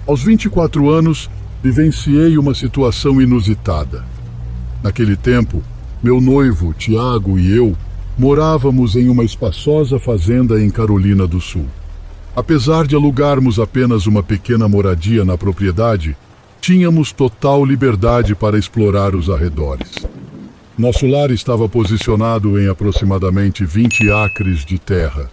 Aos 24 anos, vivenciei uma situação inusitada. Naquele tempo, meu noivo, Tiago, e eu morávamos em uma espaçosa fazenda em Carolina do Sul. Apesar de alugarmos apenas uma pequena moradia na propriedade, tínhamos total liberdade para explorar os arredores. Nosso lar estava posicionado em aproximadamente 20 acres de terra,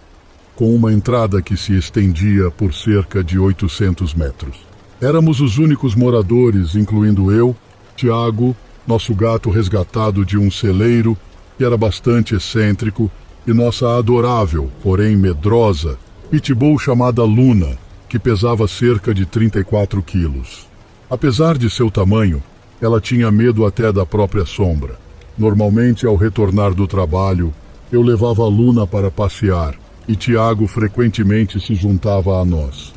com uma entrada que se estendia por cerca de 800 metros. Éramos os únicos moradores, incluindo eu, Tiago, nosso gato resgatado de um celeiro, que era bastante excêntrico, e nossa adorável, porém medrosa, pitbull chamada Luna, que pesava cerca de 34 quilos. Apesar de seu tamanho, ela tinha medo até da própria sombra. Normalmente, ao retornar do trabalho, eu levava a Luna para passear e Tiago frequentemente se juntava a nós.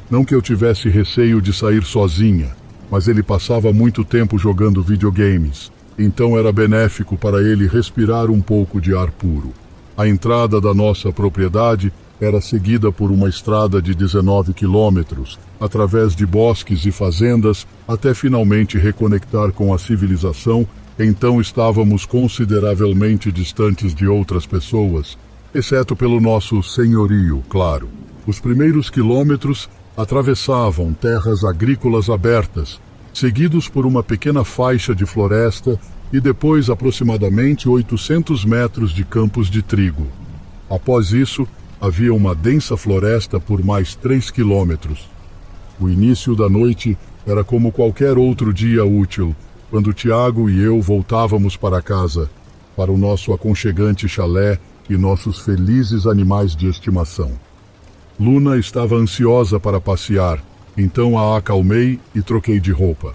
Não que eu tivesse receio de sair sozinha, mas ele passava muito tempo jogando videogames, então era benéfico para ele respirar um pouco de ar puro. A entrada da nossa propriedade era seguida por uma estrada de 19 quilômetros, através de bosques e fazendas, até finalmente reconectar com a civilização. Então estávamos consideravelmente distantes de outras pessoas, exceto pelo nosso senhorio, claro. Os primeiros quilômetros atravessavam terras agrícolas abertas, seguidos por uma pequena faixa de floresta e depois aproximadamente 800 metros de campos de trigo. Após isso, havia uma densa floresta por mais 3 quilômetros. O início da noite era como qualquer outro dia útil, quando Tiago e eu voltávamos para casa, para o nosso aconchegante chalé e nossos felizes animais de estimação. Luna estava ansiosa para passear, então a acalmei e troquei de roupa.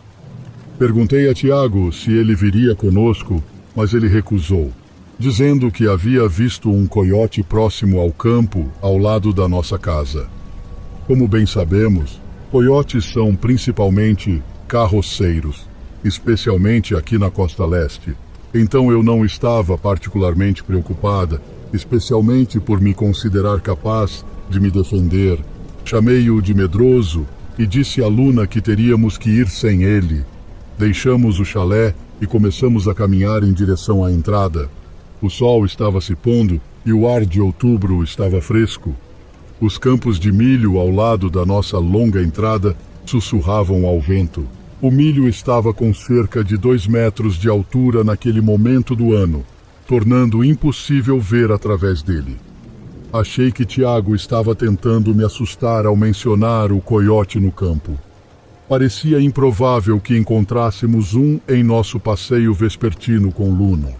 Perguntei a Tiago se ele viria conosco, mas ele recusou, dizendo que havia visto um coiote próximo ao campo, ao lado da nossa casa. Como bem sabemos, coiotes são principalmente carroceiros, especialmente aqui na costa leste. Então eu não estava particularmente preocupada, especialmente por me considerar capaz de me defender. Chamei-o de medroso e disse a Luna que teríamos que ir sem ele. Deixamos o chalé e começamos a caminhar em direção à entrada. O sol estava se pondo e o ar de outubro estava fresco. Os campos de milho ao lado da nossa longa entrada sussurravam ao vento. O milho estava com cerca de 2 metros de altura naquele momento do ano, tornando impossível ver através dele. Achei que Tiago estava tentando me assustar ao mencionar o coiote no campo. Parecia improvável que encontrássemos um em nosso passeio vespertino com Luna.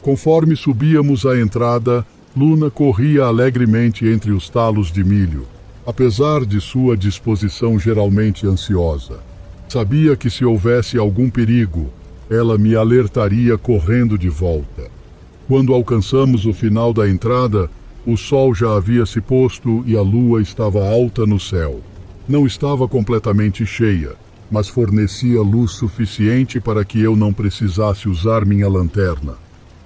Conforme subíamos a entrada, Luna corria alegremente entre os talos de milho, apesar de sua disposição geralmente ansiosa. Sabia que se houvesse algum perigo, ela me alertaria correndo de volta. Quando alcançamos o final da entrada, o sol já havia se posto e a lua estava alta no céu. Não estava completamente cheia, mas fornecia luz suficiente para que eu não precisasse usar minha lanterna.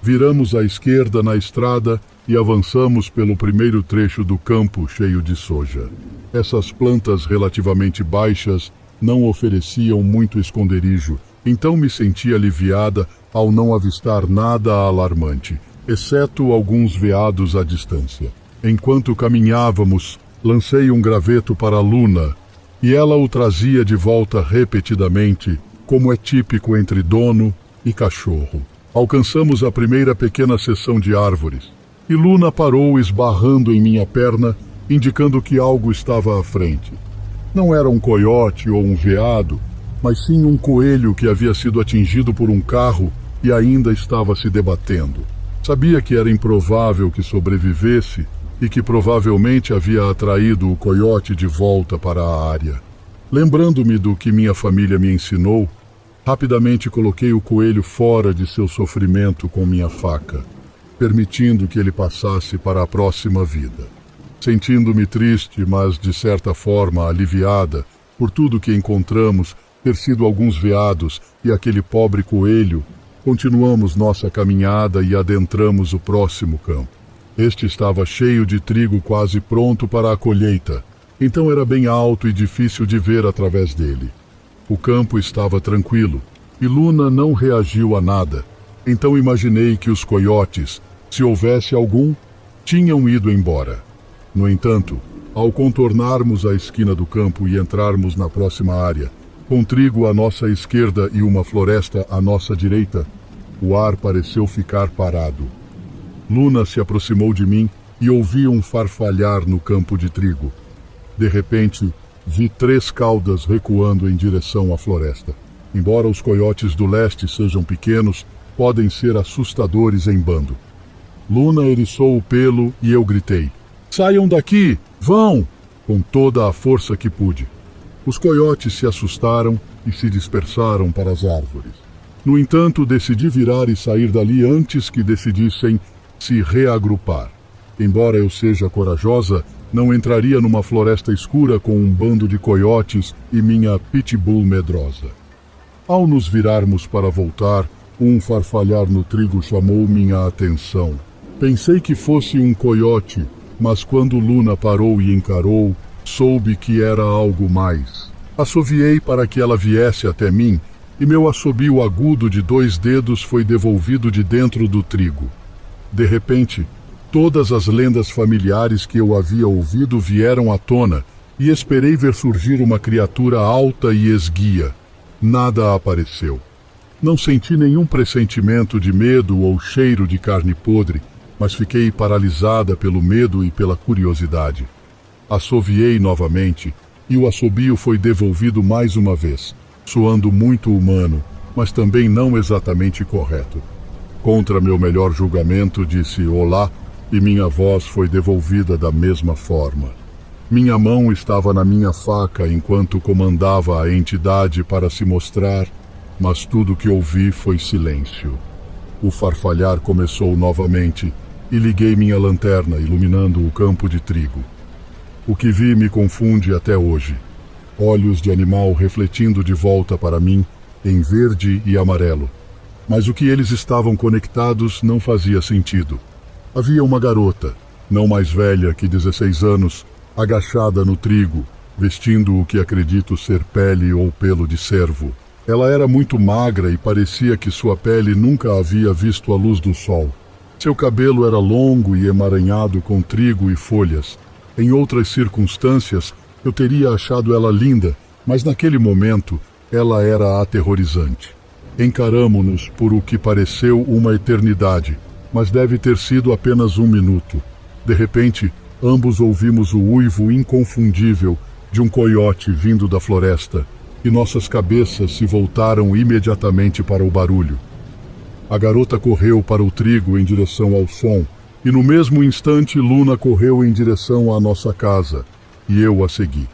Viramos à esquerda na estrada e avançamos pelo primeiro trecho do campo cheio de soja. Essas plantas relativamente baixas não ofereciam muito esconderijo, então me senti aliviada ao não avistar nada alarmante, exceto alguns veados à distância. Enquanto caminhávamos, lancei um graveto para Luna, e ela o trazia de volta repetidamente, como é típico entre dono e cachorro. Alcançamos a primeira pequena seção de árvores, e Luna parou esbarrando em minha perna, indicando que algo estava à frente. Não era um coiote ou um veado, mas sim um coelho que havia sido atingido por um carro e ainda estava se debatendo. Sabia que era improvável que sobrevivesse e que provavelmente havia atraído o coiote de volta para a área. Lembrando-me do que minha família me ensinou, rapidamente coloquei o coelho fora de seu sofrimento com minha faca, permitindo que ele passasse para a próxima vida. Sentindo-me triste, mas de certa forma aliviada por tudo que encontramos, ter sido alguns veados e aquele pobre coelho, continuamos nossa caminhada e adentramos o próximo campo. Este estava cheio de trigo quase pronto para a colheita, então era bem alto e difícil de ver através dele. O campo estava tranquilo e Luna não reagiu a nada, então imaginei que os coiotes, se houvesse algum, tinham ido embora. No entanto, ao contornarmos a esquina do campo e entrarmos na próxima área, com trigo à nossa esquerda e uma floresta à nossa direita, o ar pareceu ficar parado. Luna se aproximou de mim e ouvi um farfalhar no campo de trigo. De repente, vi 3 caudas recuando em direção à floresta. Embora os coiotes do leste sejam pequenos, podem ser assustadores em bando. Luna eriçou o pelo e eu gritei: "Saiam daqui! Vão!" com toda a força que pude. Os coiotes se assustaram e se dispersaram para as árvores. No entanto, decidi virar e sair dali antes que decidissem se reagrupar. Embora eu seja corajosa, não entraria numa floresta escura com um bando de coiotes e minha pitbull medrosa. Ao nos virarmos para voltar, um farfalhar no trigo chamou minha atenção. Pensei que fosse um coiote, mas quando Luna parou e encarou, soube que era algo mais. Assoviei para que ela viesse até mim, e meu assobio agudo de 2 dedos foi devolvido de dentro do trigo. De repente, todas as lendas familiares que eu havia ouvido vieram à tona, e esperei ver surgir uma criatura alta e esguia. Nada apareceu. Não senti nenhum pressentimento de medo ou cheiro de carne podre, mas fiquei paralisada pelo medo e pela curiosidade. Assoviei novamente, e o assobio foi devolvido mais uma vez, soando muito humano, mas também não exatamente correto. Contra meu melhor julgamento, disse olá, e minha voz foi devolvida da mesma forma. Minha mão estava na minha faca enquanto comandava a entidade para se mostrar, mas tudo que ouvi foi silêncio. O farfalhar começou novamente e liguei minha lanterna, iluminando o campo de trigo. O que vi me confunde até hoje. Olhos de animal refletindo de volta para mim, em verde e amarelo. Mas o que eles estavam conectados não fazia sentido. Havia uma garota, não mais velha que 16 anos, agachada no trigo, vestindo o que acredito ser pele ou pelo de cervo. Ela era muito magra e parecia que sua pele nunca havia visto a luz do sol. Seu cabelo era longo e emaranhado com trigo e folhas. Em outras circunstâncias, eu teria achado ela linda, mas naquele momento, ela era aterrorizante. Encaramo-nos por o que pareceu uma eternidade, mas deve ter sido apenas 1 minuto. De repente, ambos ouvimos o uivo inconfundível de um coiote vindo da floresta, e nossas cabeças se voltaram imediatamente para o barulho. A garota correu para o trigo em direção ao som, e no mesmo instante Luna correu em direção à nossa casa, e eu a segui.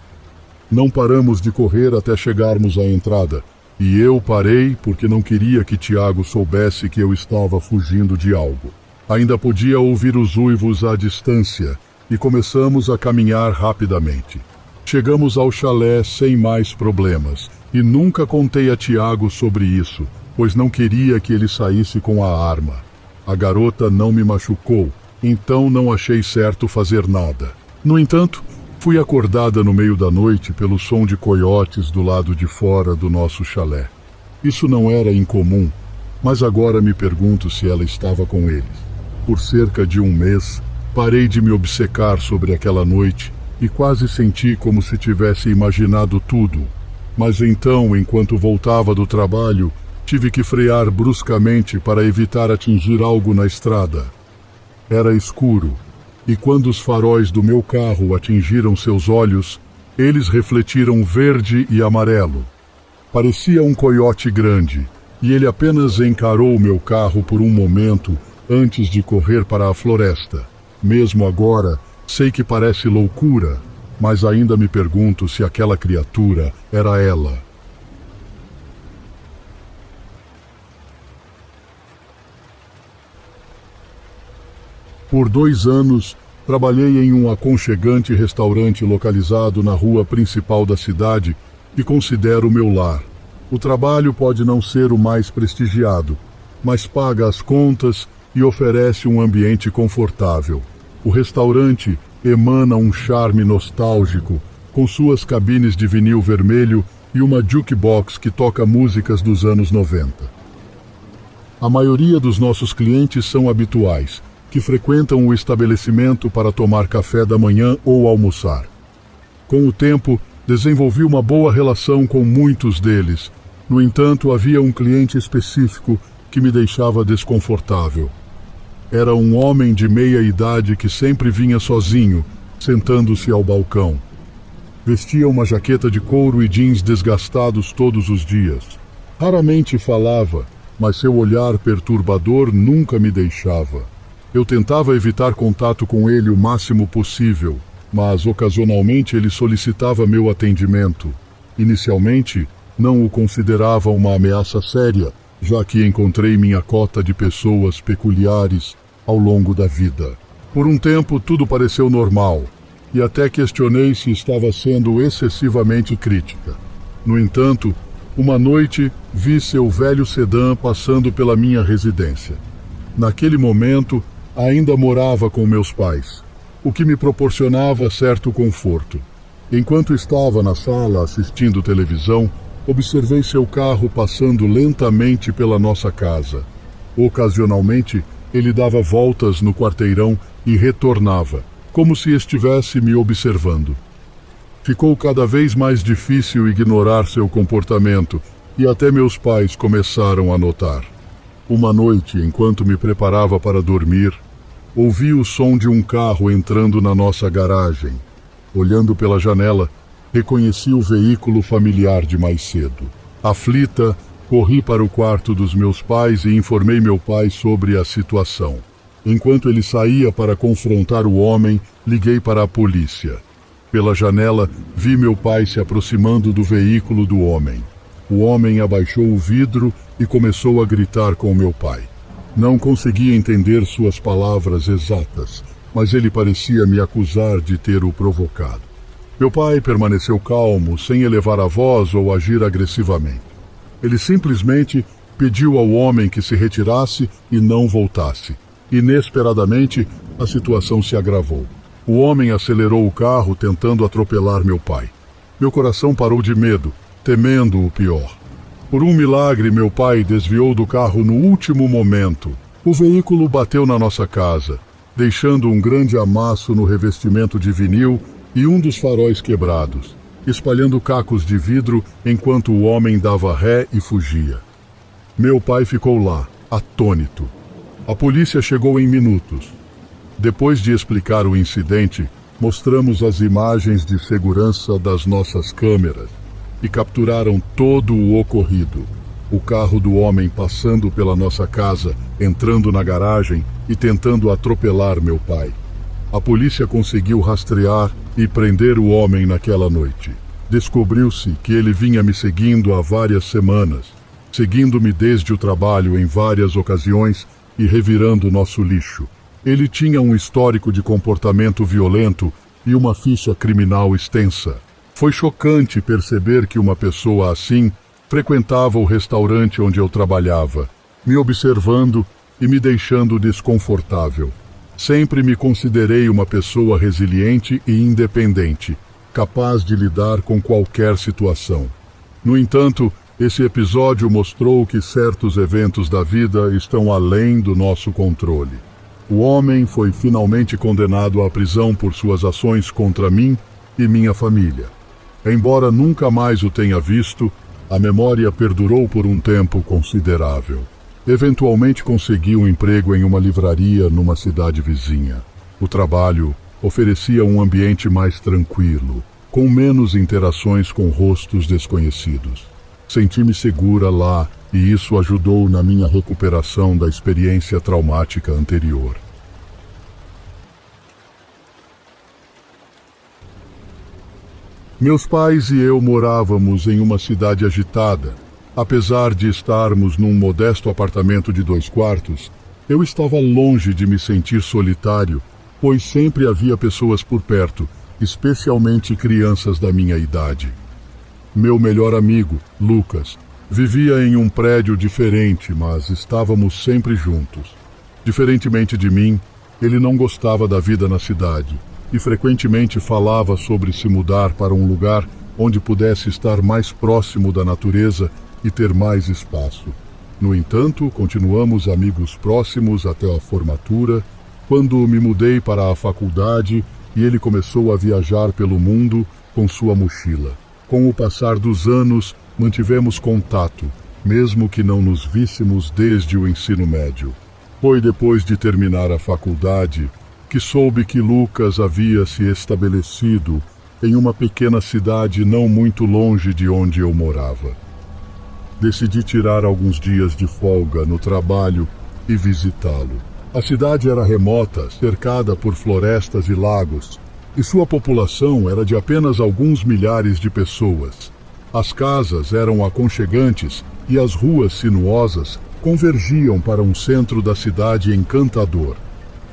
Não paramos de correr até chegarmos à entrada, e eu parei porque não queria que Tiago soubesse que eu estava fugindo de algo. Ainda podia ouvir os uivos à distância, e começamos a caminhar rapidamente. Chegamos ao chalé sem mais problemas, e nunca contei a Tiago sobre isso, pois não queria que ele saísse com a arma. A garota não me machucou, então não achei certo fazer nada. No entanto, fui acordada no meio da noite pelo som de coiotes do lado de fora do nosso chalé. Isso não era incomum, mas agora me pergunto se ela estava com eles. Por cerca de 1 mês, parei de me obcecar sobre aquela noite e quase senti como se tivesse imaginado tudo. Mas então, enquanto voltava do trabalho, tive que frear bruscamente para evitar atingir algo na estrada. Era escuro, e quando os faróis do meu carro atingiram seus olhos, eles refletiram verde e amarelo. Parecia um coiote grande, e ele apenas encarou meu carro por um momento antes de correr para a floresta. Mesmo agora, sei que parece loucura, mas ainda me pergunto se aquela criatura era ela. Por 2 anos, trabalhei em um aconchegante restaurante localizado na rua principal da cidade que considero meu lar. O trabalho pode não ser o mais prestigiado, mas paga as contas e oferece um ambiente confortável. O restaurante emana um charme nostálgico com suas cabines de vinil vermelho e uma jukebox que toca músicas dos anos 90. A maioria dos nossos clientes são habituais, que frequentam o estabelecimento para tomar café da manhã ou almoçar. Com o tempo, desenvolvi uma boa relação com muitos deles. No entanto, havia um cliente específico que me deixava desconfortável. Era um homem de meia idade que sempre vinha sozinho, sentando-se ao balcão. Vestia uma jaqueta de couro e jeans desgastados todos os dias. Raramente falava, mas seu olhar perturbador nunca me deixava. Eu tentava evitar contato com ele o máximo possível, mas ocasionalmente ele solicitava meu atendimento. Inicialmente, não o considerava uma ameaça séria, já que encontrei minha cota de pessoas peculiares ao longo da vida. Por um tempo, tudo pareceu normal, e até questionei se estava sendo excessivamente crítica. No entanto, uma noite, vi seu velho sedã passando pela minha residência. Naquele momento, ainda morava com meus pais, o que me proporcionava certo conforto. Enquanto estava na sala assistindo televisão, observei seu carro passando lentamente pela nossa casa. Ocasionalmente, ele dava voltas no quarteirão e retornava, como se estivesse me observando. Ficou cada vez mais difícil ignorar seu comportamento, e até meus pais começaram a notar. Uma noite, enquanto me preparava para dormir, ouvi o som de um carro entrando na nossa garagem. Olhando pela janela, reconheci o veículo familiar de mais cedo. Aflita, corri para o quarto dos meus pais e informei meu pai sobre a situação. Enquanto ele saía para confrontar o homem, liguei para a polícia. Pela janela, vi meu pai se aproximando do veículo do homem. O homem abaixou o vidro e começou a gritar com meu pai. Não conseguia entender suas palavras exatas, mas ele parecia me acusar de ter o provocado. Meu pai permaneceu calmo, sem elevar a voz ou agir agressivamente. Ele simplesmente pediu ao homem que se retirasse e não voltasse. Inesperadamente, a situação se agravou. O homem acelerou o carro, tentando atropelar meu pai. Meu coração parou de medo, temendo o pior. Por um milagre, meu pai desviou do carro no último momento. O veículo bateu na nossa casa, deixando um grande amasso no revestimento de vinil e um dos faróis quebrados, espalhando cacos de vidro enquanto o homem dava ré e fugia. Meu pai ficou lá, atônito. A polícia chegou em minutos. Depois de explicar o incidente, mostramos as imagens de segurança das nossas câmeras e capturaram todo o ocorrido. O carro do homem passando pela nossa casa, entrando na garagem e tentando atropelar meu pai. A polícia conseguiu rastrear e prender o homem naquela noite. Descobriu-se que ele vinha me seguindo há várias semanas, seguindo-me desde o trabalho em várias ocasiões e revirando nosso lixo. Ele tinha um histórico de comportamento violento e uma ficha criminal extensa. Foi chocante perceber que uma pessoa assim frequentava o restaurante onde eu trabalhava, me observando e me deixando desconfortável. Sempre me considerei uma pessoa resiliente e independente, capaz de lidar com qualquer situação. No entanto, esse episódio mostrou que certos eventos da vida estão além do nosso controle. O homem foi finalmente condenado à prisão por suas ações contra mim e minha família. Embora nunca mais o tenha visto, a memória perdurou por um tempo considerável. Eventualmente consegui um emprego em uma livraria numa cidade vizinha. O trabalho oferecia um ambiente mais tranquilo, com menos interações com rostos desconhecidos. Senti-me segura lá e isso ajudou na minha recuperação da experiência traumática anterior. Meus pais e eu morávamos em uma cidade agitada. Apesar de estarmos num modesto apartamento de 2 quartos, eu estava longe de me sentir solitário, pois sempre havia pessoas por perto, especialmente crianças da minha idade. Meu melhor amigo, Lucas, vivia em um prédio diferente, mas estávamos sempre juntos. Diferentemente de mim, ele não gostava da vida na cidade. e frequentemente falava sobre se mudar para um lugar onde pudesse estar mais próximo da natureza e ter mais espaço. No entanto, continuamos amigos próximos até a formatura, quando me mudei para a faculdade e ele começou a viajar pelo mundo com sua mochila. Com o passar dos anos, mantivemos contato, mesmo que não nos víssemos desde o ensino médio. Foi depois de terminar a faculdade que soube que Lucas havia se estabelecido em uma pequena cidade não muito longe de onde eu morava. Decidi tirar alguns dias de folga no trabalho e visitá-lo. A cidade era remota, cercada por florestas e lagos, e sua população era de apenas alguns milhares de pessoas. As casas eram aconchegantes e as ruas sinuosas convergiam para um centro da cidade encantador.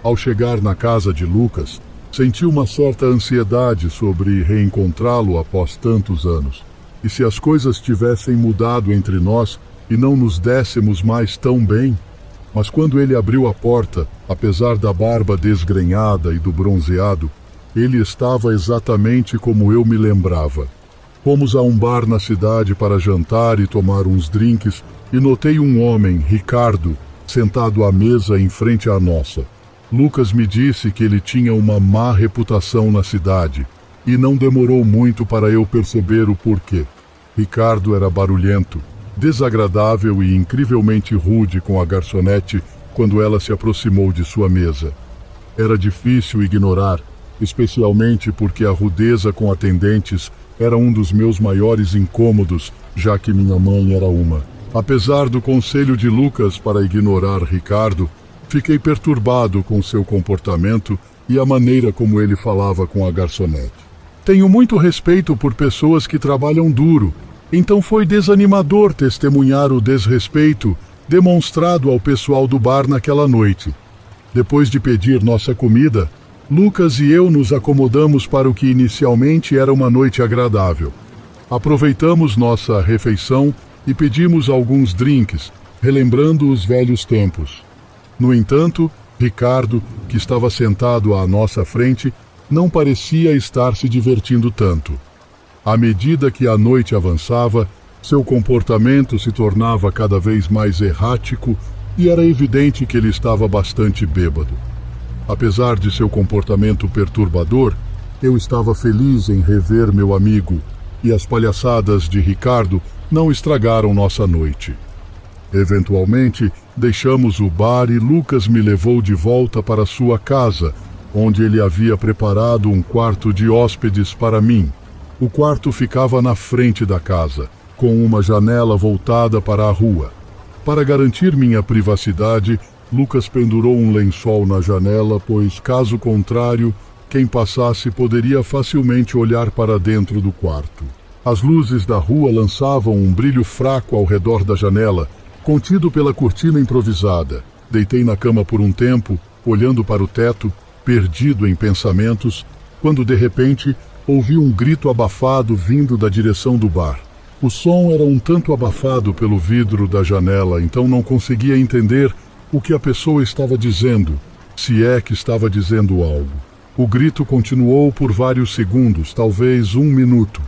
Ao chegar na casa de Lucas, senti uma certa ansiedade sobre reencontrá-lo após tantos anos. E se as coisas tivessem mudado entre nós e não nos dessemos mais tão bem? Mas quando ele abriu a porta, apesar da barba desgrenhada e do bronzeado, ele estava exatamente como eu me lembrava. Fomos a um bar na cidade para jantar e tomar uns drinks e notei um homem, Ricardo, sentado à mesa em frente à nossa. Lucas me disse que ele tinha uma má reputação na cidade e não demorou muito para eu perceber o porquê. Ricardo era barulhento, desagradável e incrivelmente rude com a garçonete quando ela se aproximou de sua mesa. Era difícil ignorar, especialmente porque a rudeza com atendentes era um dos meus maiores incômodos, já que minha mãe era uma. Apesar do conselho de Lucas para ignorar Ricardo, fiquei perturbado com seu comportamento e a maneira como ele falava com a garçonete. Tenho muito respeito por pessoas que trabalham duro, então foi desanimador testemunhar o desrespeito demonstrado ao pessoal do bar naquela noite. Depois de pedir nossa comida, Lucas e eu nos acomodamos para o que inicialmente era uma noite agradável. Aproveitamos nossa refeição e pedimos alguns drinks, relembrando os velhos tempos. No entanto, Ricardo, que estava sentado à nossa frente, não parecia estar se divertindo tanto. À medida que a noite avançava, seu comportamento se tornava cada vez mais errático e era evidente que ele estava bastante bêbado. Apesar de seu comportamento perturbador, eu estava feliz em rever meu amigo, e as palhaçadas de Ricardo não estragaram nossa noite. Eventualmente, deixamos o bar e Lucas me levou de volta para sua casa, onde ele havia preparado um quarto de hóspedes para mim. O quarto ficava na frente da casa, com uma janela voltada para a rua. Para garantir minha privacidade, Lucas pendurou um lençol na janela, pois, caso contrário, quem passasse poderia facilmente olhar para dentro do quarto. As luzes da rua lançavam um brilho fraco ao redor da janela, contido pela cortina improvisada. Deitei na cama por um tempo, olhando para o teto, perdido em pensamentos, quando de repente ouvi um grito abafado vindo da direção do bar. O som era um tanto abafado pelo vidro da janela, então não conseguia entender o que a pessoa estava dizendo, se é que estava dizendo algo. O grito continuou por vários segundos, talvez 1 minuto,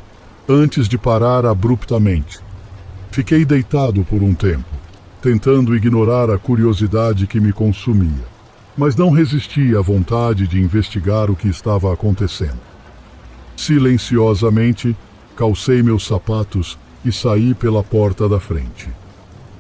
antes de parar abruptamente. Fiquei deitado por um tempo, tentando ignorar a curiosidade que me consumia, mas não resisti à vontade de investigar o que estava acontecendo. Silenciosamente, calcei meus sapatos e saí pela porta da frente.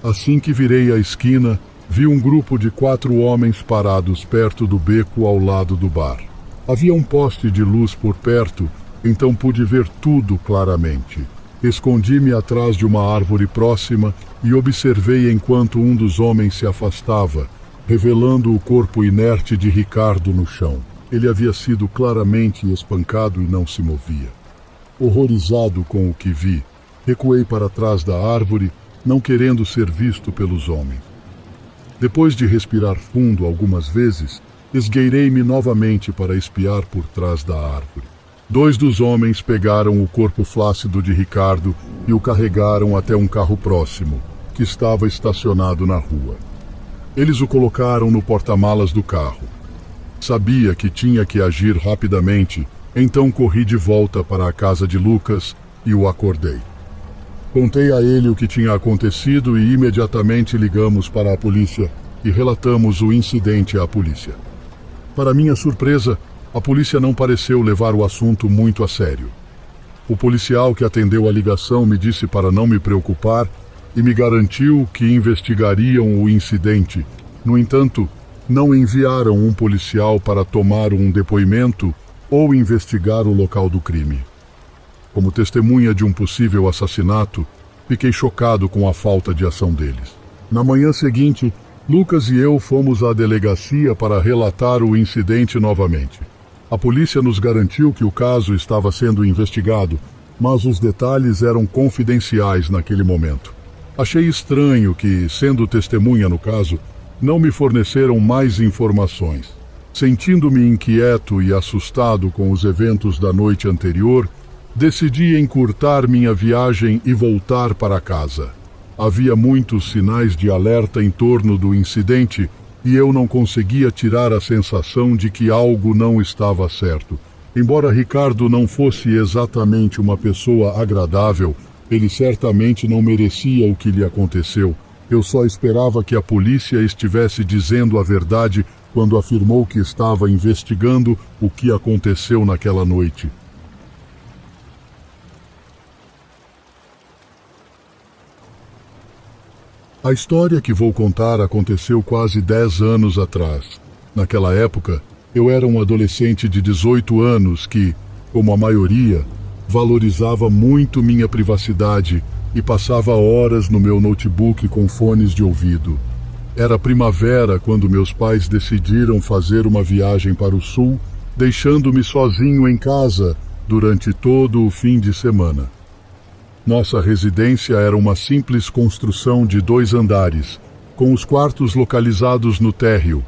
Assim que virei a esquina, vi um grupo de 4 homens parados perto do beco ao lado do bar. Havia um poste de luz por perto, então pude ver tudo claramente. Escondi-me atrás de uma árvore próxima e observei enquanto um dos homens se afastava, revelando o corpo inerte de Ricardo no chão. Ele havia sido claramente espancado e não se movia. Horrorizado com o que vi, recuei para trás da árvore, não querendo ser visto pelos homens. Depois de respirar fundo algumas vezes, esgueirei-me novamente para espiar por trás da árvore. 2 dos homens pegaram o corpo flácido de Ricardo e o carregaram até um carro próximo, que estava estacionado na rua. Eles o colocaram no porta-malas do carro. Sabia que tinha que agir rapidamente, então corri de volta para a casa de Lucas e o acordei. Contei a ele o que tinha acontecido e imediatamente ligamos para a polícia e relatamos o incidente à polícia. Para minha surpresa, a polícia não pareceu levar o assunto muito a sério. O policial que atendeu a ligação me disse para não me preocupar e me garantiu que investigariam o incidente. No entanto, não enviaram um policial para tomar um depoimento ou investigar o local do crime. Como testemunha de um possível assassinato, fiquei chocado com a falta de ação deles. Na manhã seguinte, Lucas e eu fomos à delegacia para relatar o incidente novamente. A polícia nos garantiu que o caso estava sendo investigado, mas os detalhes eram confidenciais naquele momento. Achei estranho que, sendo testemunha no caso, não me forneceram mais informações. Sentindo-me inquieto e assustado com os eventos da noite anterior, decidi encurtar minha viagem e voltar para casa. Havia muitos sinais de alerta em torno do incidente e eu não conseguia tirar a sensação de que algo não estava certo. Embora Ricardo não fosse exatamente uma pessoa agradável, ele certamente não merecia o que lhe aconteceu. Eu só esperava que a polícia estivesse dizendo a verdade quando afirmou que estava investigando o que aconteceu naquela noite. A história que vou contar aconteceu quase 10 anos atrás. Naquela época, eu era um adolescente de 18 anos que, como a maioria, valorizava muito minha privacidade e passava horas no meu notebook com fones de ouvido. Era primavera quando meus pais decidiram fazer uma viagem para o sul, deixando-me sozinho em casa durante todo o fim de semana. Nossa residência era uma simples construção de 2 andares, com os quartos localizados no térreo.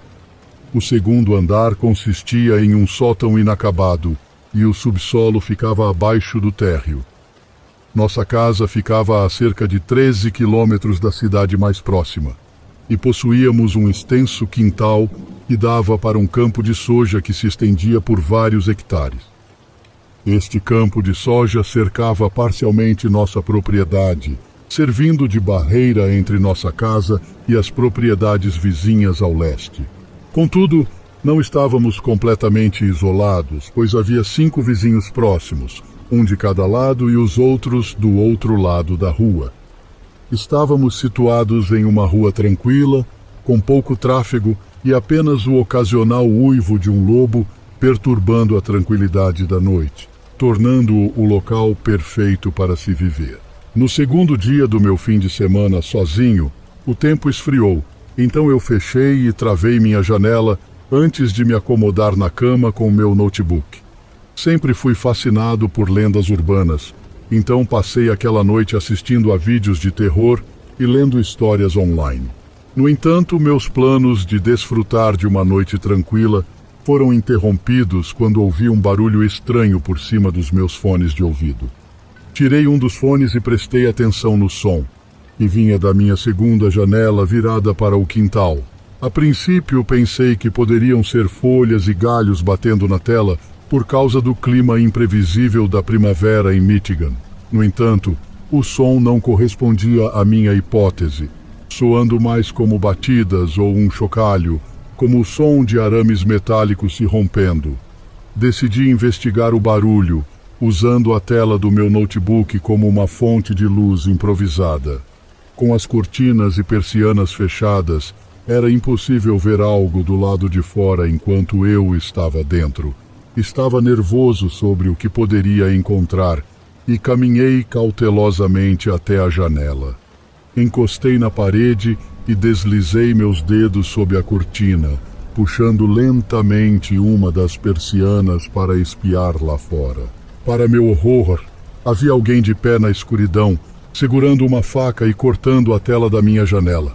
O segundo andar consistia em um sótão inacabado e o subsolo ficava abaixo do térreo. Nossa casa ficava a cerca de 13 quilômetros da cidade mais próxima e possuíamos um extenso quintal que dava para um campo de soja que se estendia por vários hectares. Este campo de soja cercava parcialmente nossa propriedade, servindo de barreira entre nossa casa e as propriedades vizinhas ao leste. Contudo, não estávamos completamente isolados, pois havia 5 vizinhos próximos, um de cada lado e os outros do outro lado da rua. Estávamos situados em uma rua tranquila, com pouco tráfego e apenas o ocasional uivo de um lobo perturbando a tranquilidade da noite, tornando-o o local perfeito para se viver. No segundo dia do meu fim de semana sozinho, o tempo esfriou, então eu fechei e travei minha janela antes de me acomodar na cama com meu notebook. Sempre fui fascinado por lendas urbanas, então passei aquela noite assistindo a vídeos de terror e lendo histórias online. No entanto, meus planos de desfrutar de uma noite tranquila foram interrompidos quando ouvi um barulho estranho por cima dos meus fones de ouvido. Tirei um dos fones e prestei atenção no som, que vinha da minha segunda janela virada para o quintal. A princípio pensei que poderiam ser folhas e galhos batendo na tela por causa do clima imprevisível da primavera em Michigan. No entanto, o som não correspondia à minha hipótese, soando mais como batidas ou um chocalho, como o som de arames metálicos se rompendo. Decidi investigar o barulho, usando a tela do meu notebook como uma fonte de luz improvisada. Com as cortinas e persianas fechadas, era impossível ver algo do lado de fora enquanto eu estava dentro. Estava nervoso sobre o que poderia encontrar e caminhei cautelosamente até a janela. Encostei na parede e deslizei meus dedos sob a cortina, puxando lentamente uma das persianas para espiar lá fora. Para meu horror, havia alguém de pé na escuridão, segurando uma faca e cortando a tela da minha janela.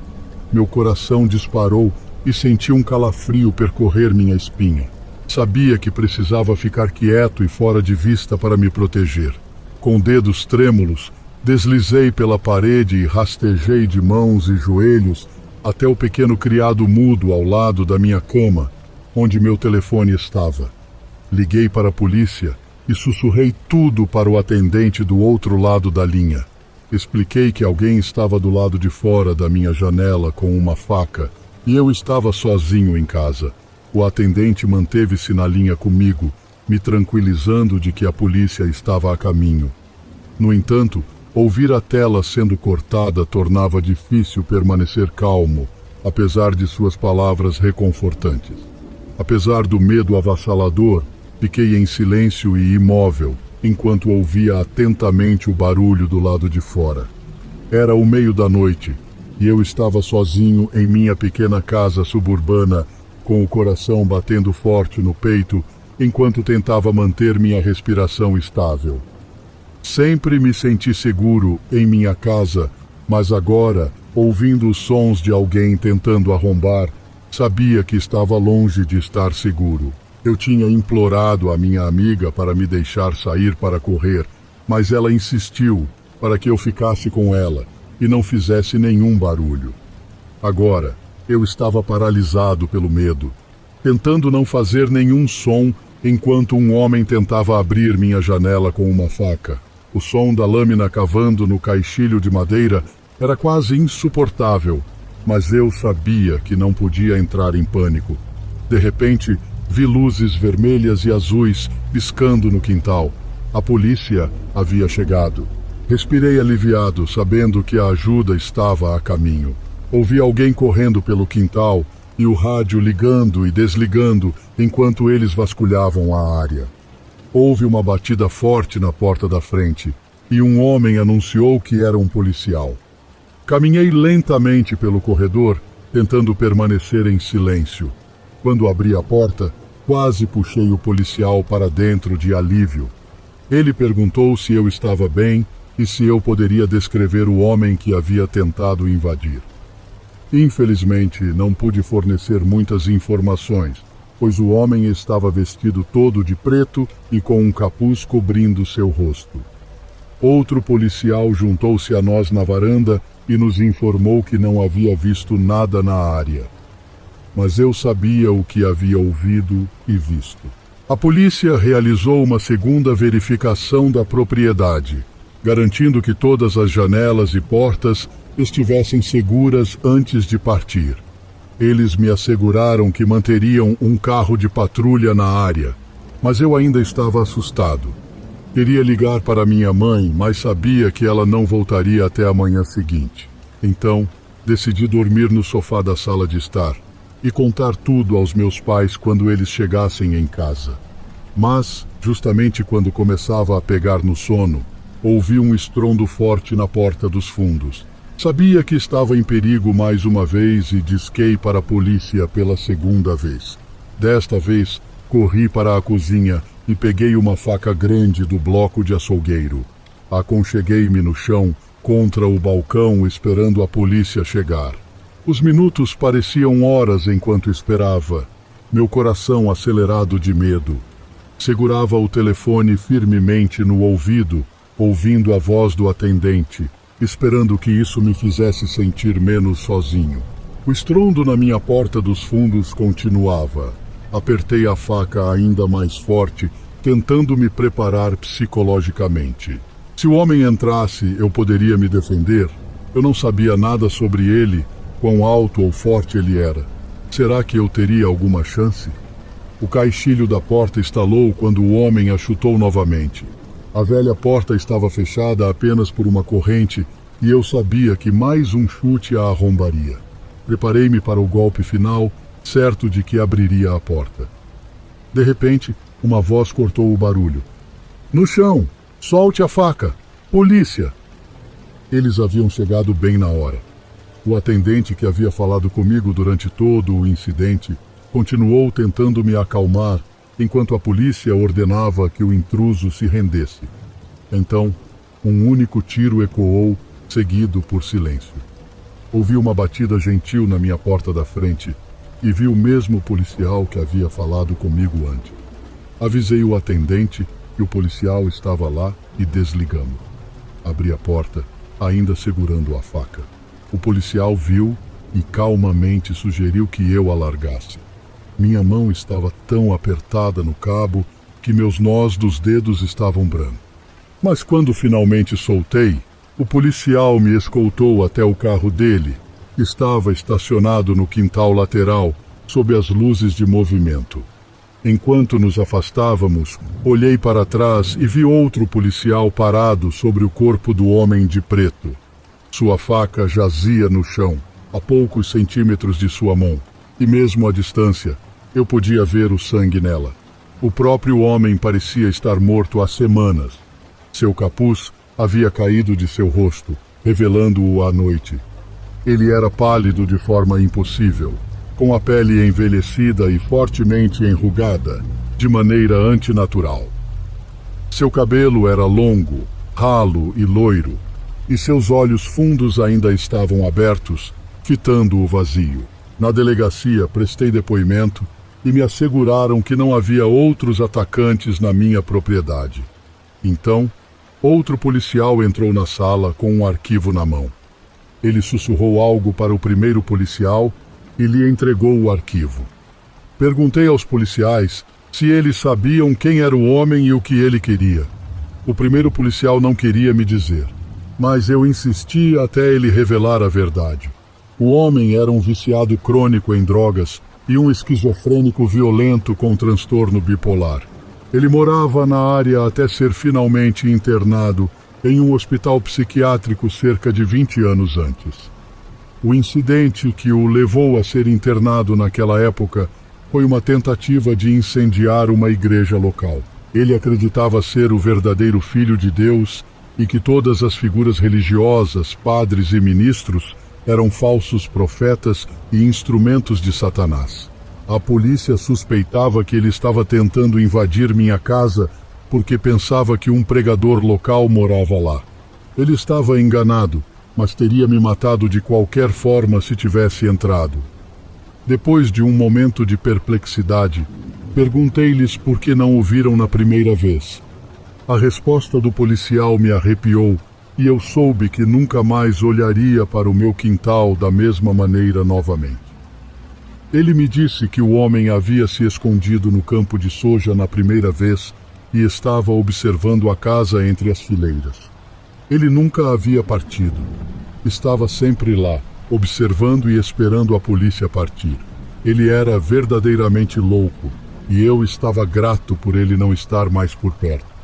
Meu coração disparou e senti um calafrio percorrer minha espinha. Sabia que precisava ficar quieto e fora de vista para me proteger. Com dedos trêmulos, deslizei pela parede e rastejei de mãos e joelhos até o pequeno criado mudo ao lado da minha cama, onde meu telefone estava. Liguei para a polícia e sussurrei tudo para o atendente do outro lado da linha. Expliquei que alguém estava do lado de fora da minha janela com uma faca e eu estava sozinho em casa. O atendente manteve-se na linha comigo, me tranquilizando de que a polícia estava a caminho. No entanto, ouvir a tela sendo cortada tornava difícil permanecer calmo, apesar de suas palavras reconfortantes. Apesar do medo avassalador, fiquei em silêncio e imóvel, enquanto ouvia atentamente o barulho do lado de fora. Era o meio da noite, e eu estava sozinho em minha pequena casa suburbana, com o coração batendo forte no peito, enquanto tentava manter minha respiração estável. Sempre me senti seguro em minha casa, mas agora, ouvindo os sons de alguém tentando arrombar, sabia que estava longe de estar seguro. Eu tinha implorado a minha amiga para me deixar sair para correr, mas ela insistiu para que eu ficasse com ela e não fizesse nenhum barulho. Agora, eu estava paralisado pelo medo, tentando não fazer nenhum som enquanto um homem tentava abrir minha janela com uma faca. O som da lâmina cavando no caixilho de madeira era quase insuportável, mas eu sabia que não podia entrar em pânico. De repente, vi luzes vermelhas e azuis piscando no quintal. A polícia havia chegado. Respirei aliviado, sabendo que a ajuda estava a caminho. Ouvi alguém correndo pelo quintal e o rádio ligando e desligando enquanto eles vasculhavam a área. Houve uma batida forte na porta da frente e um homem anunciou que era um policial. Caminhei lentamente pelo corredor, tentando permanecer em silêncio. Quando abri a porta, quase puxei o policial para dentro de alívio. Ele perguntou se eu estava bem e se eu poderia descrever o homem que havia tentado invadir. Infelizmente, não pude fornecer muitas informações, pois o homem estava vestido todo de preto e com um capuz cobrindo seu rosto. Outro policial juntou-se a nós na varanda e nos informou que não havia visto nada na área. Mas eu sabia o que havia ouvido e visto. A polícia realizou uma segunda verificação da propriedade, garantindo que todas as janelas e portas estivessem seguras antes de partir. Eles me asseguraram que manteriam um carro de patrulha na área, mas eu ainda estava assustado. Queria ligar para minha mãe, mas sabia que ela não voltaria até a manhã seguinte. Então, decidi dormir no sofá da sala de estar e contar tudo aos meus pais quando eles chegassem em casa. Mas, justamente quando começava a pegar no sono, ouvi um estrondo forte na porta dos fundos. Sabia que estava em perigo mais uma vez e disquei para a polícia pela segunda vez. Desta vez, corri para a cozinha e peguei uma faca grande do bloco de açougueiro. Aconcheguei-me no chão, contra o balcão, esperando a polícia chegar. Os minutos pareciam horas enquanto esperava, meu coração acelerado de medo. Segurava o telefone firmemente no ouvido, ouvindo a voz do atendente, esperando que isso me fizesse sentir menos sozinho. O estrondo na minha porta dos fundos continuava. Apertei a faca ainda mais forte, tentando me preparar psicologicamente. Se o homem entrasse, eu poderia me defender. Eu não sabia nada sobre ele, quão alto ou forte ele era. Será que eu teria alguma chance? O caixilho da porta estalou quando o homem a chutou novamente. A velha porta estava fechada apenas por uma corrente e eu sabia que mais um chute a arrombaria. Preparei-me para o golpe final, certo de que abriria a porta. De repente, uma voz cortou o barulho. "No chão! Solte a faca! Polícia!" Eles haviam chegado bem na hora. O atendente que havia falado comigo durante todo o incidente continuou tentando me acalmar enquanto a polícia ordenava que o intruso se rendesse. Então, um único tiro ecoou, seguido por silêncio. Ouvi uma batida gentil na minha porta da frente e vi o mesmo policial que havia falado comigo antes. Avisei o atendente que o policial estava lá e desligamos. Abri a porta, ainda segurando a faca. O policial viu e calmamente sugeriu que eu a largasse. Minha mão estava tão apertada no cabo que meus nós dos dedos estavam brancos. Mas quando finalmente soltei, o policial me escoltou até o carro dele, que estava estacionado no quintal lateral, sob as luzes de movimento. Enquanto nos afastávamos, olhei para trás e vi outro policial parado sobre o corpo do homem de preto. Sua faca jazia no chão, a poucos centímetros de sua mão, e mesmo à distância, eu podia ver o sangue nela. O próprio homem parecia estar morto há semanas. Seu capuz havia caído de seu rosto, revelando-o à noite. Ele era pálido de forma impossível, com a pele envelhecida e fortemente enrugada, de maneira antinatural. Seu cabelo era longo, ralo e loiro, e seus olhos fundos ainda estavam abertos, fitando o vazio. Na delegacia prestei depoimento e me asseguraram que não havia outros atacantes na minha propriedade. Então, outro policial entrou na sala com um arquivo na mão. Ele sussurrou algo para o primeiro policial e lhe entregou o arquivo. Perguntei aos policiais se eles sabiam quem era o homem e o que ele queria. O primeiro policial não queria me dizer, mas eu insisti até ele revelar a verdade. O homem era um viciado crônico em drogas e um esquizofrênico violento com transtorno bipolar. Ele morava na área até ser finalmente internado em um hospital psiquiátrico cerca de 20 anos antes. O incidente que o levou a ser internado naquela época foi uma tentativa de incendiar uma igreja local. Ele acreditava ser o verdadeiro Filho de Deus e que todas as figuras religiosas, padres e ministros eram falsos profetas e instrumentos de Satanás. A polícia suspeitava que ele estava tentando invadir minha casa porque pensava que um pregador local morava lá. Ele estava enganado, mas teria me matado de qualquer forma se tivesse entrado. Depois de um momento de perplexidade, perguntei-lhes por que não o viram na primeira vez. A resposta do policial me arrepiou e eu soube que nunca mais olharia para o meu quintal da mesma maneira novamente. Ele me disse que o homem havia se escondido no campo de soja na primeira vez e estava observando a casa entre as fileiras. Ele nunca havia partido. Estava sempre lá, observando e esperando a polícia partir. Ele era verdadeiramente louco e eu estava grato por ele não estar mais por perto.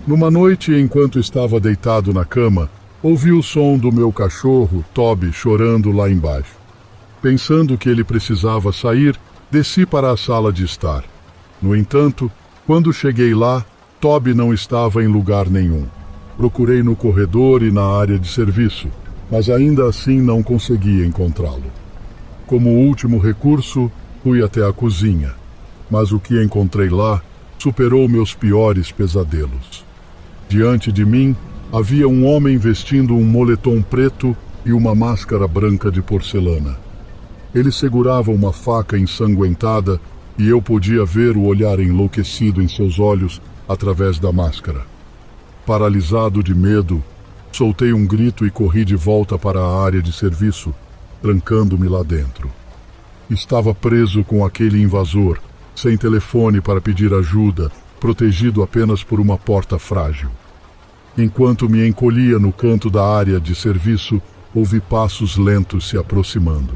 Numa noite, enquanto estava deitado na cama, ouvi o som do meu cachorro, Toby, chorando lá embaixo. Pensando que ele precisava sair, desci para a sala de estar. No entanto, quando cheguei lá, Toby não estava em lugar nenhum. Procurei no corredor e na área de serviço, mas ainda assim não consegui encontrá-lo. Como último recurso, fui até a cozinha, mas o que encontrei lá superou meus piores pesadelos. Diante de mim, havia um homem vestindo um moletom preto e uma máscara branca de porcelana. Ele segurava uma faca ensanguentada e eu podia ver o olhar enlouquecido em seus olhos através da máscara. Paralisado de medo, soltei um grito e corri de volta para a área de serviço, trancando-me lá dentro. Estava preso com aquele invasor, sem telefone para pedir ajuda, protegido apenas por uma porta frágil. Enquanto me encolhia no canto da área de serviço, ouvi passos lentos se aproximando.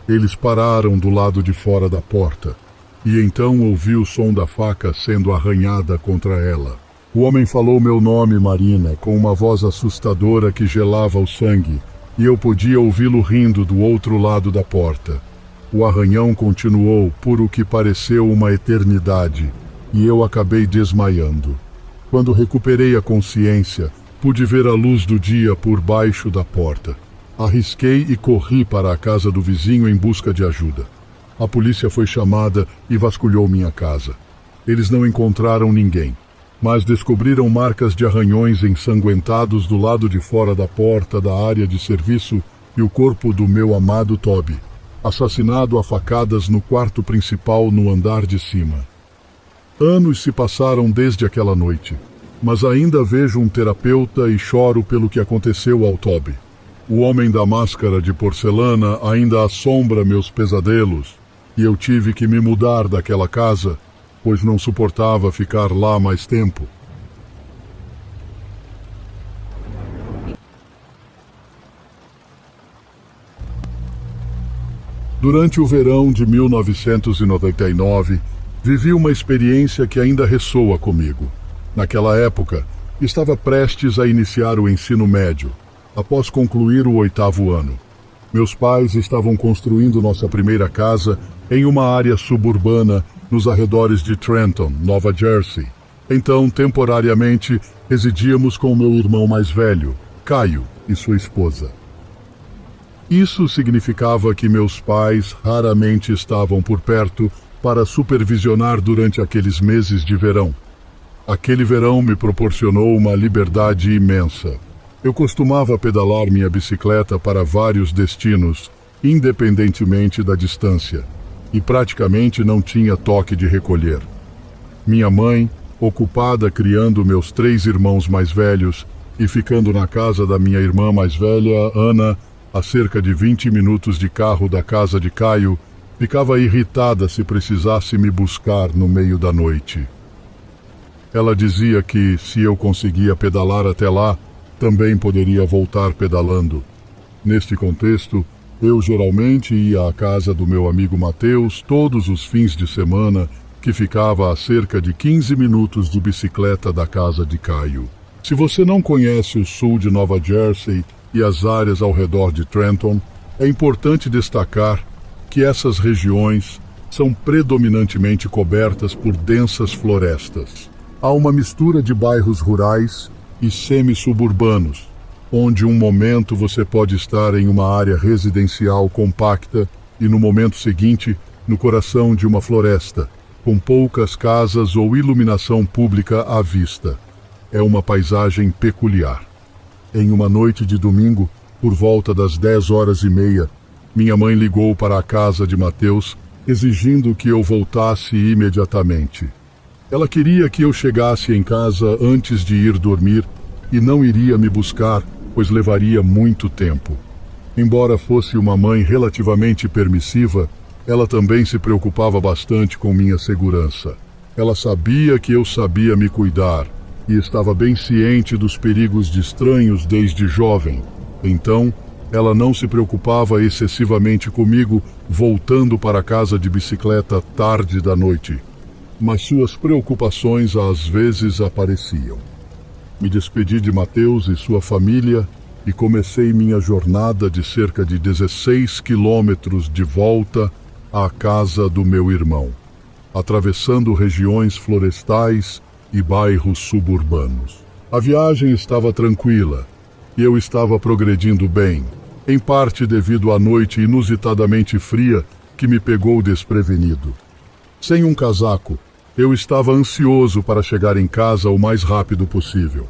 Eles pararam do lado de fora da porta, e então ouvi o som da faca sendo arranhada contra ela. O homem falou meu nome, Marina, com uma voz assustadora que gelava o sangue, e eu podia ouvi-lo rindo do outro lado da porta. O arranhão continuou por o que pareceu uma eternidade, e eu acabei desmaiando. Quando recuperei a consciência, pude ver a luz do dia por baixo da porta. Arrisquei e corri para a casa do vizinho em busca de ajuda. A polícia foi chamada e vasculhou minha casa. Eles não encontraram ninguém, mas descobriram marcas de arranhões ensanguentados do lado de fora da porta da área de serviço e o corpo do meu amado Toby, assassinado a facadas no quarto principal no andar de cima. Anos se passaram desde aquela noite, mas ainda vejo um terapeuta e choro pelo que aconteceu ao Toby. O homem da máscara de porcelana ainda assombra meus pesadelos, e eu tive que me mudar daquela casa, pois não suportava ficar lá mais tempo. Durante o verão de 1999, vivi uma experiência que ainda ressoa comigo. Naquela época, estava prestes a iniciar o ensino médio, após concluir o 8º ano. Meus pais estavam construindo nossa primeira casa em uma área suburbana nos arredores de Trenton, Nova Jersey. Então, temporariamente, residíamos com meu irmão mais velho, Caio, e sua esposa. Isso significava que meus pais raramente estavam por perto para supervisionar durante aqueles meses de verão. Aquele verão me proporcionou uma liberdade imensa. Eu costumava pedalar minha bicicleta para vários destinos, independentemente da distância, e praticamente não tinha toque de recolher. Minha mãe, ocupada criando meus 3 irmãos mais velhos e ficando na casa da minha irmã mais velha, Ana, a cerca de 20 minutos de carro da casa de Caio, ficava irritada se precisasse me buscar no meio da noite. Ela dizia que, se eu conseguia pedalar até lá, também poderia voltar pedalando. Neste contexto, eu geralmente ia à casa do meu amigo Mateus todos os fins de semana, que ficava a cerca de 15 minutos de bicicleta da casa de Caio. Se você não conhece o sul de Nova Jersey e as áreas ao redor de Trenton, é importante destacar que essas regiões são predominantemente cobertas por densas florestas. Há uma mistura de bairros rurais e semi-suburbanos, onde um momento você pode estar em uma área residencial compacta e no momento seguinte no coração de uma floresta, com poucas casas ou iluminação pública à vista. É uma paisagem peculiar. Em uma noite de domingo, por volta das 10h30, minha mãe ligou para a casa de Mateus, exigindo que eu voltasse imediatamente. Ela queria que eu chegasse em casa antes de ir dormir e não iria me buscar, pois levaria muito tempo. Embora fosse uma mãe relativamente permissiva, ela também se preocupava bastante com minha segurança. Ela sabia que eu sabia me cuidar e estava bem ciente dos perigos de estranhos desde jovem. Então, ela não se preocupava excessivamente comigo voltando para casa de bicicleta tarde da noite. Mas suas preocupações às vezes apareciam. Me despedi de Mateus e sua família e comecei minha jornada de cerca de 16 quilômetros de volta à casa do meu irmão, atravessando regiões florestais e bairros suburbanos. A viagem estava tranquila e eu estava progredindo bem, em parte devido à noite inusitadamente fria que me pegou desprevenido. Sem um casaco, eu estava ansioso para chegar em casa o mais rápido possível.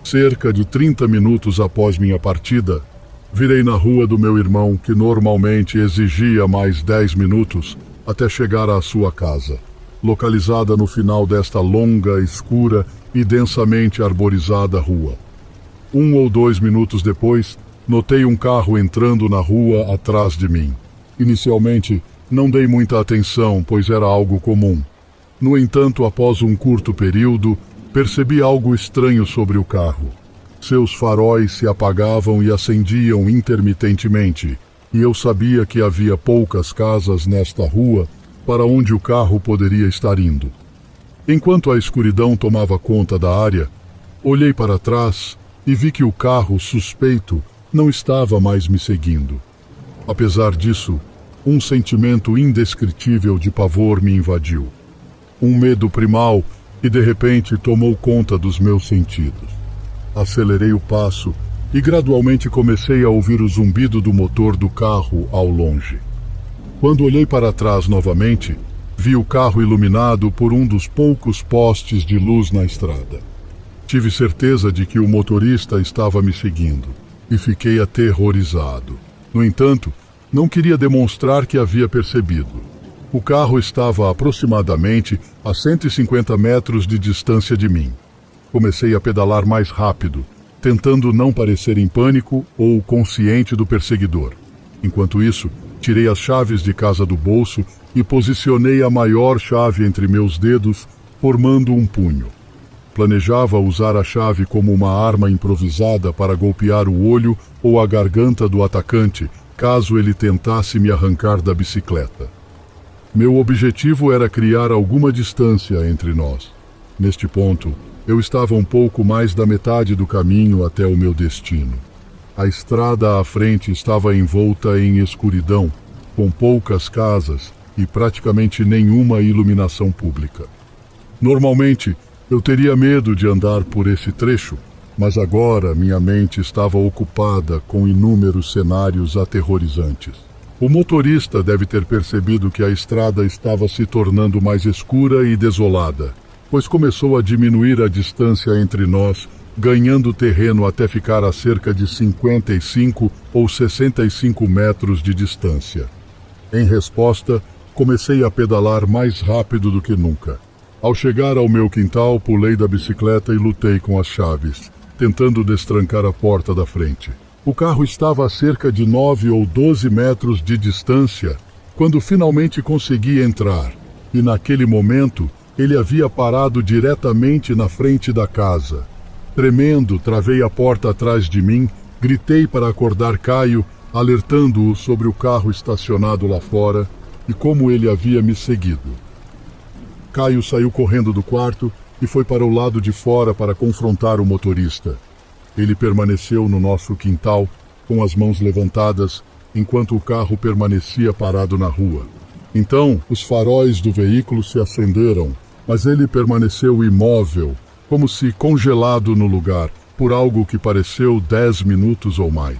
Cerca de 30 minutos após minha partida, virei na rua do meu irmão, que normalmente exigia mais 10 minutos até chegar à sua casa, localizada no final desta longa, escura e densamente arborizada rua. 1 ou 2 minutos depois, notei um carro entrando na rua atrás de mim. Inicialmente, não dei muita atenção, pois era algo comum. No entanto, após um curto período, percebi algo estranho sobre o carro. Seus faróis se apagavam e acendiam intermitentemente, e eu sabia que havia poucas casas nesta rua para onde o carro poderia estar indo. Enquanto a escuridão tomava conta da área, olhei para trás e vi que o carro suspeito não estava mais me seguindo. Apesar disso, um sentimento indescritível de pavor me invadiu. Um medo primal que de repente tomou conta dos meus sentidos. Acelerei o passo e gradualmente comecei a ouvir o zumbido do motor do carro ao longe. Quando olhei para trás novamente, vi o carro iluminado por um dos poucos postes de luz na estrada. Tive certeza de que o motorista estava me seguindo e fiquei aterrorizado. No entanto, não queria demonstrar que havia percebido. O carro estava aproximadamente a 150 metros de distância de mim. Comecei a pedalar mais rápido, tentando não parecer em pânico ou consciente do perseguidor. Enquanto isso, tirei as chaves de casa do bolso e posicionei a maior chave entre meus dedos, formando um punho. Planejava usar a chave como uma arma improvisada para golpear o olho ou a garganta do atacante, caso ele tentasse me arrancar da bicicleta. Meu objetivo era criar alguma distância entre nós. Neste ponto, eu estava um pouco mais da metade do caminho até o meu destino. A estrada à frente estava envolta em escuridão, com poucas casas e praticamente nenhuma iluminação pública. Normalmente, eu teria medo de andar por esse trecho, mas agora minha mente estava ocupada com inúmeros cenários aterrorizantes. O motorista deve ter percebido que a estrada estava se tornando mais escura e desolada, pois começou a diminuir a distância entre nós, ganhando terreno até ficar a cerca de 55 ou 65 metros de distância. Em resposta, comecei a pedalar mais rápido do que nunca. Ao chegar ao meu quintal, pulei da bicicleta e lutei com as chaves, tentando destrancar a porta da frente. O carro estava a cerca de 9 ou 12 metros de distância quando finalmente consegui entrar, e naquele momento ele havia parado diretamente na frente da casa. Tremendo, travei a porta atrás de mim, gritei para acordar Caio, alertando-o sobre o carro estacionado lá fora e como ele havia me seguido. Caio saiu correndo do quarto e foi para o lado de fora para confrontar o motorista. Ele permaneceu no nosso quintal, com as mãos levantadas, enquanto o carro permanecia parado na rua. Então, os faróis do veículo se acenderam, mas ele permaneceu imóvel, como se congelado no lugar, por algo que pareceu 10 minutos ou mais.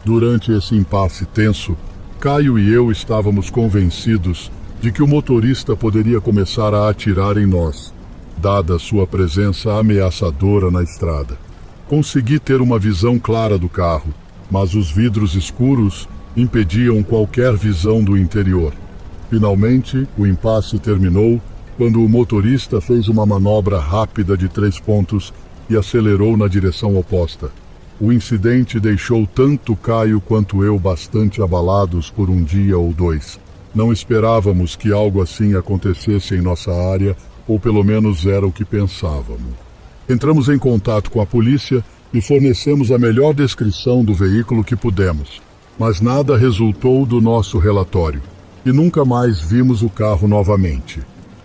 Durante esse impasse tenso, Caio e eu estávamos convencidos de que o motorista poderia começar a atirar em nós, dada sua presença ameaçadora na estrada. Consegui ter uma visão clara do carro, mas os vidros escuros impediam qualquer visão do interior. Finalmente, o impasse terminou quando o motorista fez uma manobra rápida de 3 pontos e acelerou na direção oposta. O incidente deixou tanto Caio quanto eu bastante abalados por um dia ou 2. Não esperávamos que algo assim acontecesse em nossa área, ou pelo menos era o que pensávamos. Entramos em contato com a polícia e fornecemos a melhor descrição do veículo que pudemos, mas nada resultou do nosso relatório, e nunca mais vimos o carro novamente.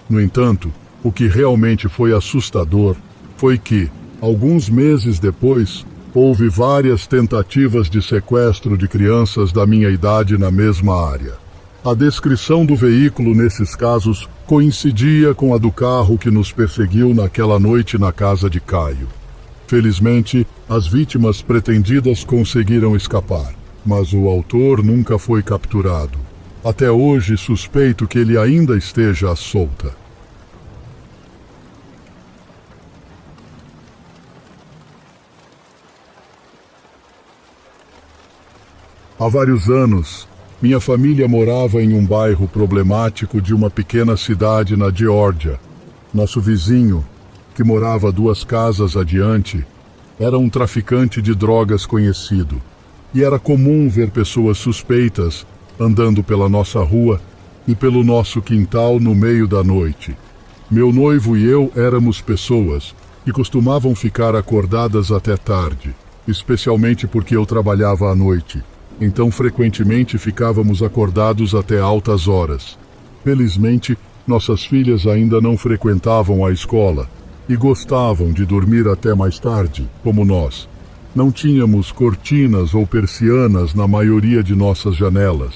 No entanto, o que realmente foi assustador foi que, alguns meses depois, houve várias tentativas de sequestro de crianças da minha idade na mesma área. A descrição do veículo nesses casos coincidia com a do carro que nos perseguiu naquela noite na casa de Caio. Felizmente, as vítimas pretendidas conseguiram escapar, mas o autor nunca foi capturado. Até hoje suspeito que ele ainda esteja à solta. Há vários anos, minha família morava em um bairro problemático de uma pequena cidade na Geórgia. Nosso vizinho, que morava 2 casas adiante, era um traficante de drogas conhecido, e era comum ver pessoas suspeitas andando pela nossa rua e pelo nosso quintal no meio da noite. Meu noivo e eu éramos pessoas que costumavam ficar acordadas até tarde, especialmente porque eu trabalhava à noite. Então frequentemente ficávamos acordados até altas horas. Felizmente, nossas filhas ainda não frequentavam a escola e gostavam de dormir até mais tarde, como nós. Não tínhamos cortinas ou persianas na maioria de nossas janelas,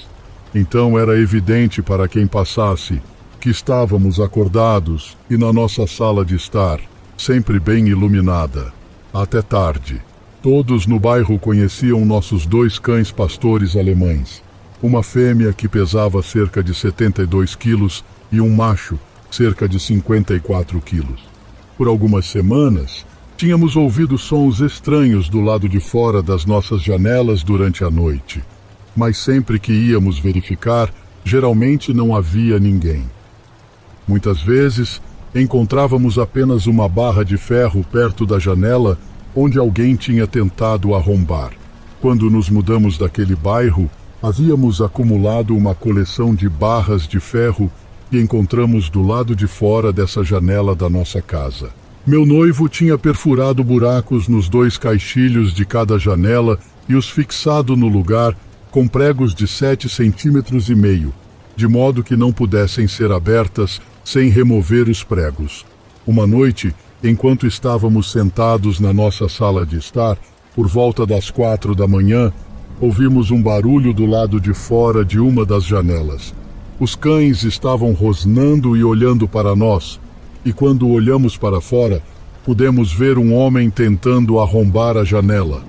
então era evidente para quem passasse que estávamos acordados e na nossa sala de estar, sempre bem iluminada, até tarde. Todos no bairro conheciam nossos 2 cães pastores alemães, uma fêmea que pesava cerca de 72 quilos e um macho, cerca de 54 quilos. Por algumas semanas, tínhamos ouvido sons estranhos do lado de fora das nossas janelas durante a noite, mas sempre que íamos verificar, geralmente não havia ninguém. Muitas vezes, encontrávamos apenas uma barra de ferro perto da janela onde alguém tinha tentado arrombar. Quando nos mudamos daquele bairro, havíamos acumulado uma coleção de barras de ferro que encontramos do lado de fora dessa janela da nossa casa. Meu noivo tinha perfurado buracos nos 2 caixilhos de cada janela e os fixado no lugar com pregos de 7,5 centímetros, de modo que não pudessem ser abertas sem remover os pregos. Uma noite, enquanto estávamos sentados na nossa sala de estar, por volta das 4 da manhã, ouvimos um barulho do lado de fora de uma das janelas. Os cães estavam rosnando e olhando para nós, e quando olhamos para fora, pudemos ver um homem tentando arrombar a janela.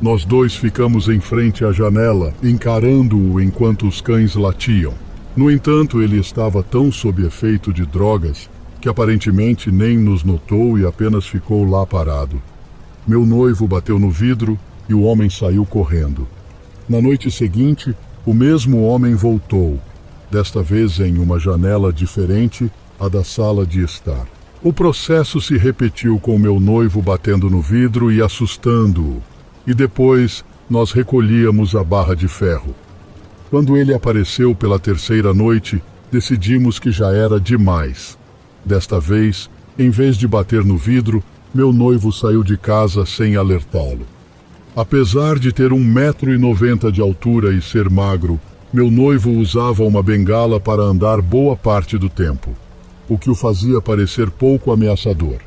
Nós 2 ficamos em frente à janela, encarando-o enquanto os cães latiam. No entanto, ele estava tão sob efeito de drogas que aparentemente nem nos notou e apenas ficou lá parado. Meu noivo bateu no vidro e o homem saiu correndo. Na noite seguinte, o mesmo homem voltou, desta vez em uma janela diferente à da sala de estar. O processo se repetiu com meu noivo batendo no vidro e assustando-o, e depois nós recolhíamos a barra de ferro. Quando ele apareceu pela 3ª noite, decidimos que já era demais. Desta vez, em vez de bater no vidro, meu noivo saiu de casa sem alertá-lo. Apesar de ter 1,90 m de altura e ser magro, meu noivo usava uma bengala para andar boa parte do tempo, o que o fazia parecer pouco ameaçador.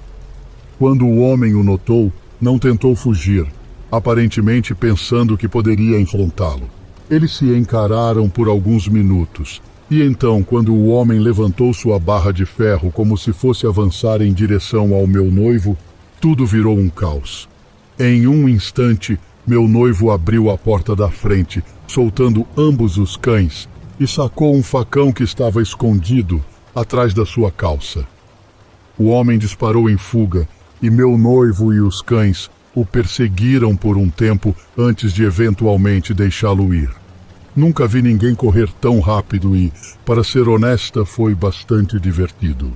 Quando o homem o notou, não tentou fugir, aparentemente pensando que poderia enfrentá-lo. Eles se encararam por alguns minutos, e então, quando o homem levantou sua barra de ferro como se fosse avançar em direção ao meu noivo, tudo virou um caos. Em um instante, meu noivo abriu a porta da frente, soltando ambos os cães, e sacou um facão que estava escondido atrás da sua calça. O homem disparou em fuga, e meu noivo e os cães o perseguiram por um tempo antes de eventualmente deixá-lo ir. Nunca vi ninguém correr tão rápido e, para ser honesta, foi bastante divertido.